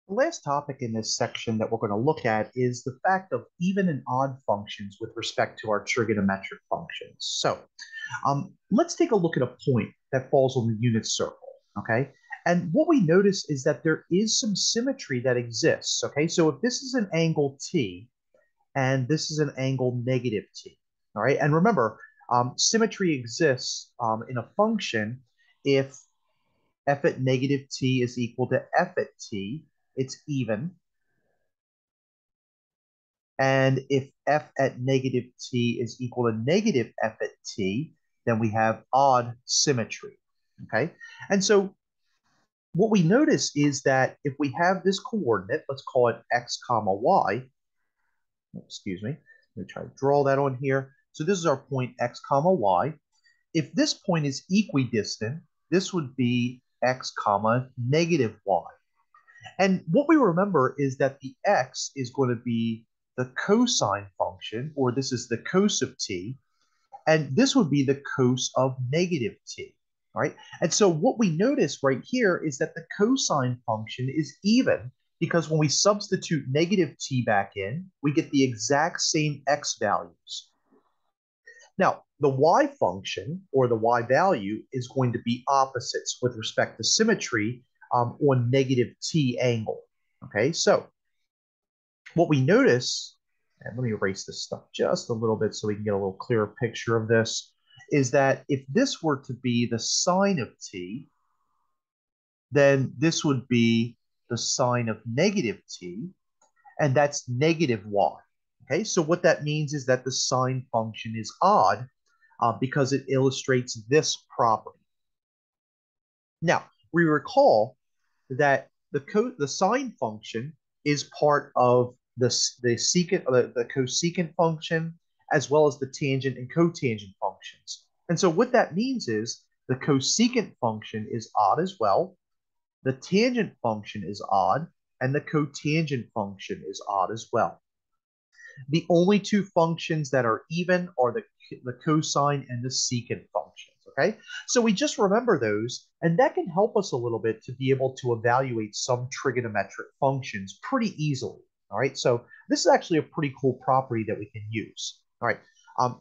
The last topic in this section that we're going to look at is the fact of even and odd functions with respect to our trigonometric functions. Let's take a look at a point that falls on the unit circle, okay? And what we notice is that there is some symmetry that exists, okay? So if this is an angle t and this is an angle negative t, all right? And remember, symmetry exists in a function if f at negative t is equal to f at t, it's even. And if f at negative t is equal to negative f at t, then we have odd symmetry, okay? And so what we notice is that if we have this coordinate, let's call it x comma y, excuse me, let me try to draw that on here. So this is our point x comma y. If this point is equidistant, this would be x comma negative y. And what we remember is that the x is going to be the cosine function, or this is the cos of t, and this would be the cos of negative t, all right? And so what we notice right here is that the cosine function is even because when we substitute negative t back in, we get the exact same x values. Now, the y function, or the y value, is going to be opposites with respect to symmetry on negative t angle. Okay, so what we notice, and let me erase this stuff just a little bit so we can get a little clearer picture of this, is that if this were to be the sine of t, then this would be the sine of negative t, and that's negative y. Okay, so what that means is that the sine function is odd because it illustrates this property. Now, we recall that the sine function is part of the secant, the cosecant function, as well as the tangent and cotangent functions. And so what that means is the cosecant function is odd as well, the tangent function is odd, and the cotangent function is odd as well. The only two functions that are even are the cosine and the secant functions, okay? So we just remember those, and that can help us a little bit to be able to evaluate some trigonometric functions pretty easily, all right? So this is actually a pretty cool property that we can use, all right?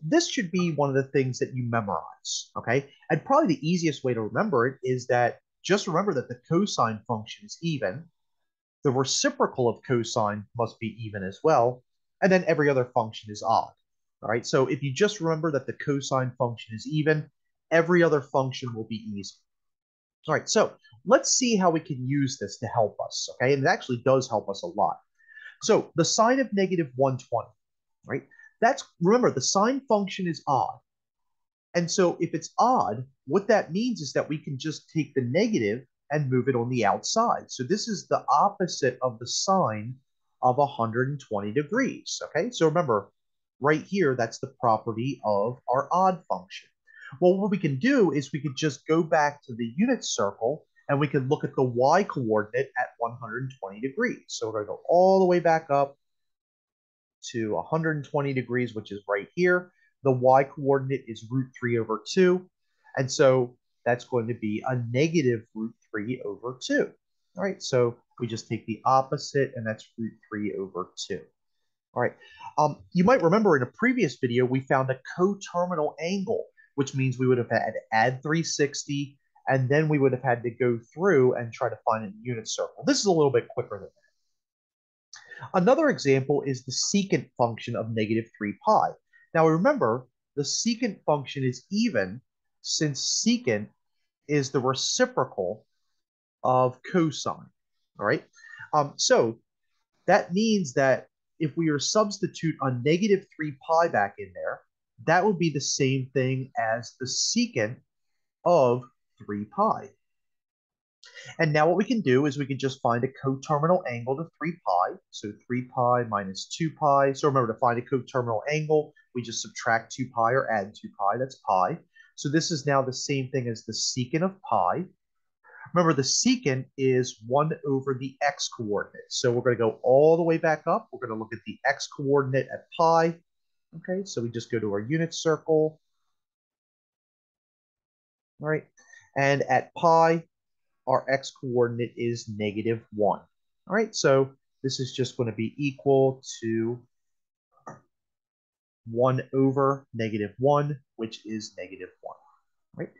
This should be one of the things that you memorize, okay? And probably the easiest way to remember it is that just remember that the cosine function is even, the reciprocal of cosine must be even as well, and then every other function is odd. All right, so if you just remember that the cosine function is even, every other function will be easy. All right, so let's see how we can use this to help us, okay? And it actually does help us a lot. So the sine of negative 120, right? Remember, the sine function is odd. And so if it's odd, what that means is that we can just take the negative and move it on the outside. So this is the opposite of the sine of 120 degrees, okay? So remember, right here, that's the property of our odd function. Well, what we can do is we could just go back to the unit circle and we can look at the y coordinate at 120 degrees. So we're going to go all the way back up to 120 degrees, which is right here. The y coordinate is root 3 over 2. And so that's going to be a negative root 3 over 2. All right, so we just take the opposite, and that's root 3 over 2. All right, you might remember in a previous video, we found a coterminal angle, which means we would have had to add 360, and then we would have had to go through and try to find a unit circle. This is a little bit quicker than that. Another example is the secant function of negative 3 pi. Now remember, the secant function is even since secant is the reciprocal of cosine, all right? So that means that if we were to substitute a negative 3 pi back in there, that would be the same thing as the secant of 3 pi. And now what we can do is we can just find a coterminal angle to 3 pi. So 3 pi minus 2 pi. So remember, to find a coterminal angle, we just subtract 2 pi or add 2 pi. That's pi. So this is now the same thing as the secant of pi. Remember, the secant is 1 over the x coordinate. So we're going to go all the way back up. We're going to look at the x coordinate at pi. Okay, so we just go to our unit circle. All right. And at pi, our x coordinate is negative 1. All right, so this is just going to be equal to 1 over -1, which is -1, right?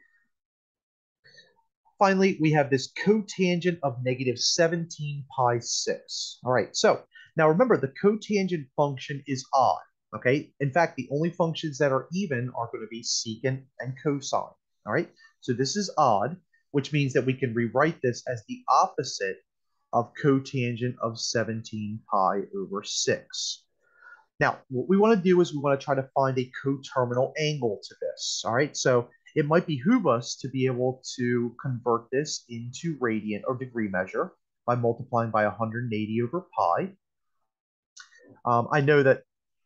Finally, we have this cotangent of -17 pi 6. All right, so now remember the cotangent function is odd, okay? In fact, the only functions that are even are going to be secant and cosine, all right? So this is odd, which means that we can rewrite this as the opposite of cotangent of 17 pi over 6. Now, what we want to do is we want to try to find a coterminal angle to this. All right, so it might behoove us to be able to convert this into radian or degree measure by multiplying by 180 over pi. I know that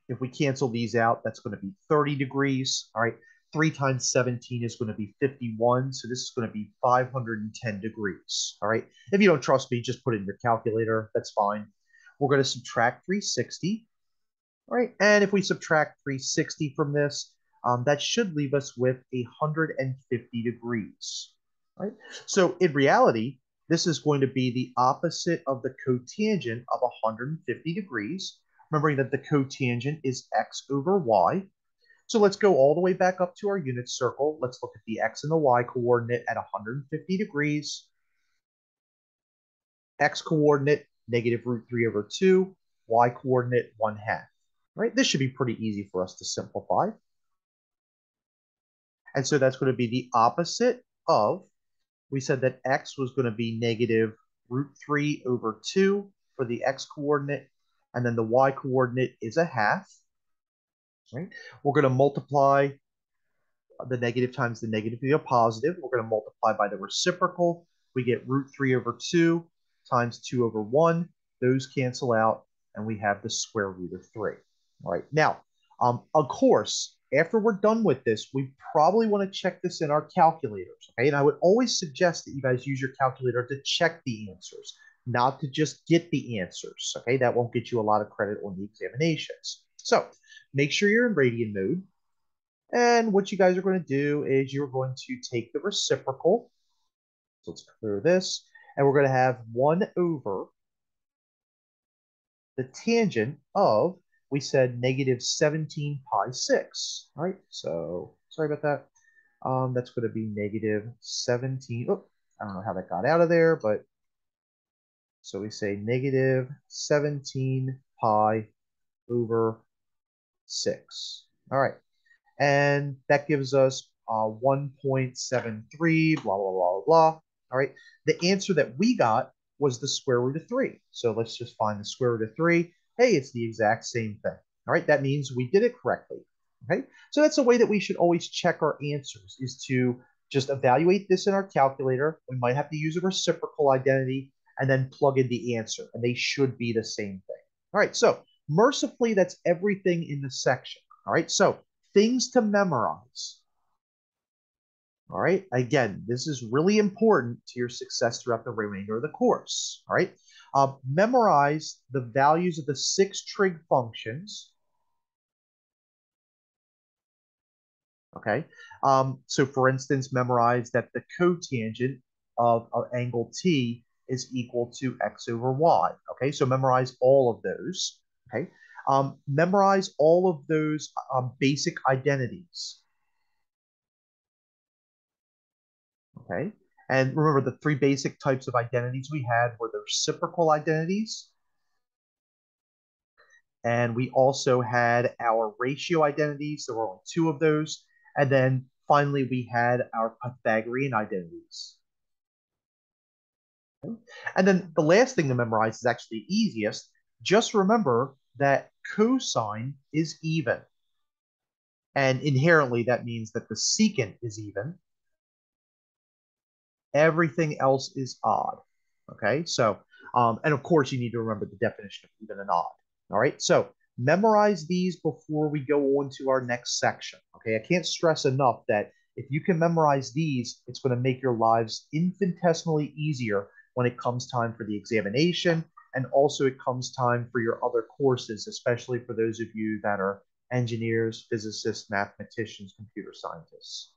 if we cancel these out, that's going to be 30 degrees. All right, 3 times 17 is going to be 51. So this is going to be 510 degrees. All right, if you don't trust me, just put it in your calculator. That's fine. We're going to subtract 360. All right, and if we subtract 360 from this, that should leave us with 150 degrees. Right? So in reality, this is going to be the opposite of the cotangent of 150 degrees, remembering that the cotangent is x over y. So let's go all the way back up to our unit circle. Let's look at the x and the y coordinate at 150 degrees. X coordinate, -√3 over 2. Y coordinate, 1/2. Right? This should be pretty easy for us to simplify. And so that's going to be the opposite of, we said that x was going to be -√3 over 2 for the x coordinate, and then the y coordinate is 1/2. Right? We're going to multiply the negative times the negative to be a positive. We're going to multiply by the reciprocal. We get √3 over 2 times 2 over 1. Those cancel out, and we have the square root of 3. All right. Now, of course, after we're done with this, we probably want to check this in our calculators. Okay. And I would always suggest that you guys use your calculator to check the answers, not to just get the answers. Okay. That won't get you a lot of credit on the examinations. So make sure you're in radian mode. And what you guys are going to do is you're going to take the reciprocal. So let's clear this. And we're going to have 1 over the tangent of, we said, -17 pi 6. All right, so sorry about that. That's going to be -17. Oh, I don't know how that got out of there, but so we say -17 pi over 6. All right. And that gives us 1.73, blah, blah, blah, blah. All right. The answer that we got was the square root of 3. So let's just find the square root of 3. Hey, it's the exact same thing. All right. That means we did it correctly. Okay. So that's a way that we should always check our answers, is to just evaluate this in our calculator. We might have to use a reciprocal identity and then plug in the answer, and they should be the same thing. All right. So mercifully, that's everything in the section. All right. So things to memorize. All right. Again, this is really important to your success throughout the remainder of the course. All right. Memorize the values of the 6 trig functions. Okay. So for instance, memorize that the cotangent of angle T is equal to x over y. Okay. So memorize all of those. Okay. Memorize all of those basic identities. Okay. And remember, the 3 basic types of identities we had were the reciprocal identities. And we also had our ratio identities. There were only 2 of those. And then finally, we had our Pythagorean identities. Okay. And then the last thing to memorize is actually the easiest. Just remember that cosine is even. And inherently, that means that the secant is even. Everything else is odd. Okay, so, and of course, you need to remember the definition of even and odd. All right, so memorize these before we go on to our next section. Okay, I can't stress enough that if you can memorize these, it's going to make your lives infinitesimally easier when it comes time for the examination, and also it comes time for your other courses, especially for those of you that are engineers, physicists, mathematicians, computer scientists.